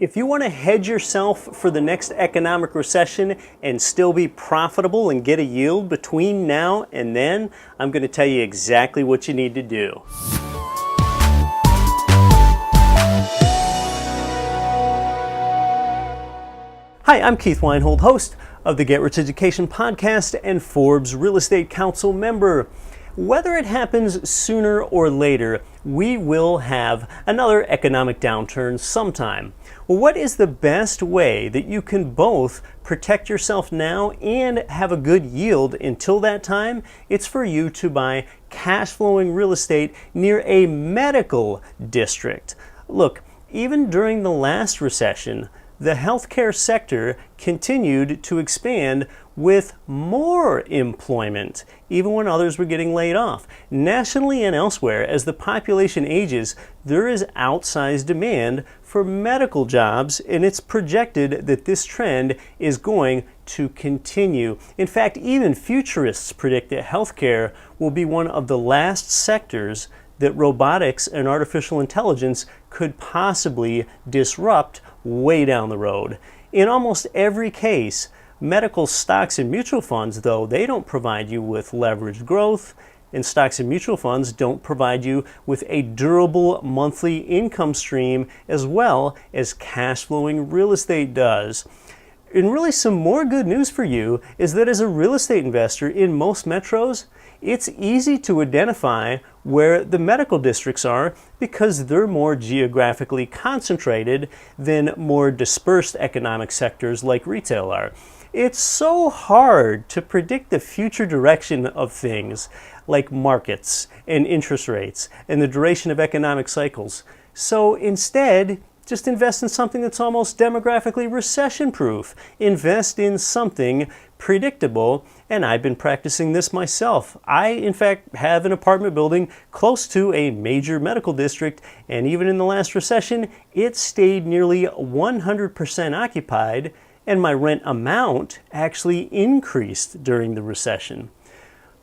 If you want to hedge yourself for the next economic recession and still be profitable and get a yield between now and then, I'm going to tell you exactly what you need to do. Hi, I'm Keith WEINHOLD, host of the Get Rich Education podcast and Forbes Real Estate Council member. Whether it happens sooner or later, we will have another economic downturn sometime. Well, what is the best way that you can both protect yourself now and have a good yield until that time? It's for you to buy cash flowing real estate near a medical district. Look, even during the last recession, the healthcare sector continued to expand with more employment, even when others were getting laid off. Nationally and elsewhere, as the population ages, there is outsized demand for medical jobs, and it's projected that this trend is going to continue. In fact, even futurists predict that healthcare will be one of the last sectors that robotics and artificial intelligence could possibly disrupt way down the road. In almost every case, medical stocks and mutual funds, though, they don't provide you with leveraged growth, and stocks and mutual funds don't provide you with a durable monthly income stream as well as cash flowing real estate does. And really some more good news for you is that as a real estate investor in most metros, it's easy to identify where the medical districts are because they're more geographically concentrated than more dispersed economic sectors like retail are. It's so hard to predict the future direction of things like markets and interest rates and the duration of economic cycles. So instead, just invest in something that's almost demographically recession-proof. Invest in something predictable, and I've been practicing this myself. I, in fact, have an apartment building close to a major medical district, and even in the last recession, it stayed nearly 100% occupied, and my rent amount actually increased during the recession.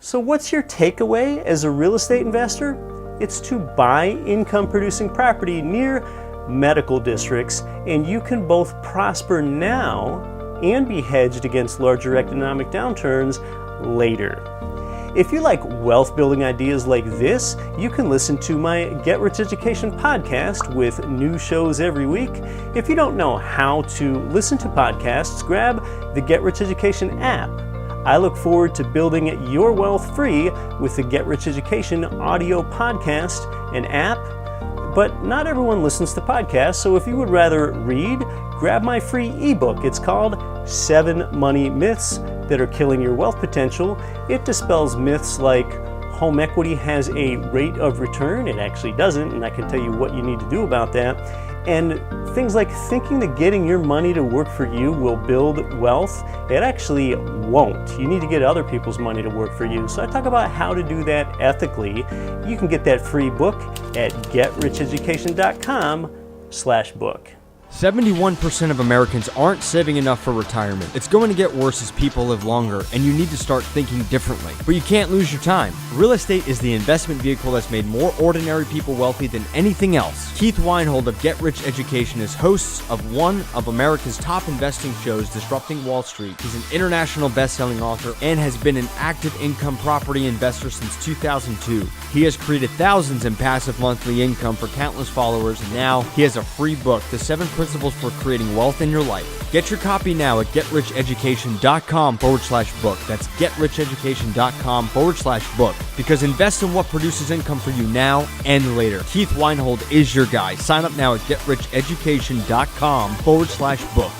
So what's your takeaway as a real estate investor? It's to buy income-producing property near medical districts, and you can both prosper now and be hedged against larger economic downturns later. If you like wealth building ideas like this, you can listen to my Get Rich Education podcast with new shows every week. If you don't know how to listen to podcasts, grab the Get Rich Education app. I look forward to building your wealth free with the Get Rich Education audio podcast and app. But not everyone listens to podcasts, so if you would rather read, grab my free ebook. It's called 7 Money Myths That Are Killing Your Wealth Potential. It dispels myths like home equity has a rate of return. It actually doesn't, and I can tell you what you need to do about that. And things like thinking that getting your money to work for you will build wealth, it actually won't. You need to get other people's money to work for you. So I talk about how to do that ethically. You can get that free book at getricheducation.com/book. 71% of Americans aren't saving enough for retirement. It's going to get worse as people live longer, and you need to start thinking differently. But you can't lose your time. Real estate is the investment vehicle that's made more ordinary people wealthy than anything else. Keith WEINHOLD of Get Rich Education is host of one of America's top investing shows, Disrupting Wall Street. He's an international best-selling author and has been an active income property investor since 2002. He has created thousands in passive monthly income for countless followers, and now he has a free book, The 7 Principles for Creating Wealth in Your Life. Get your copy now at getricheducation.com/book. That's getricheducation.com/book. Because invest in what produces income for you now and later. Keith WEINHOLD is your guy. Sign up now at getricheducation.com/book.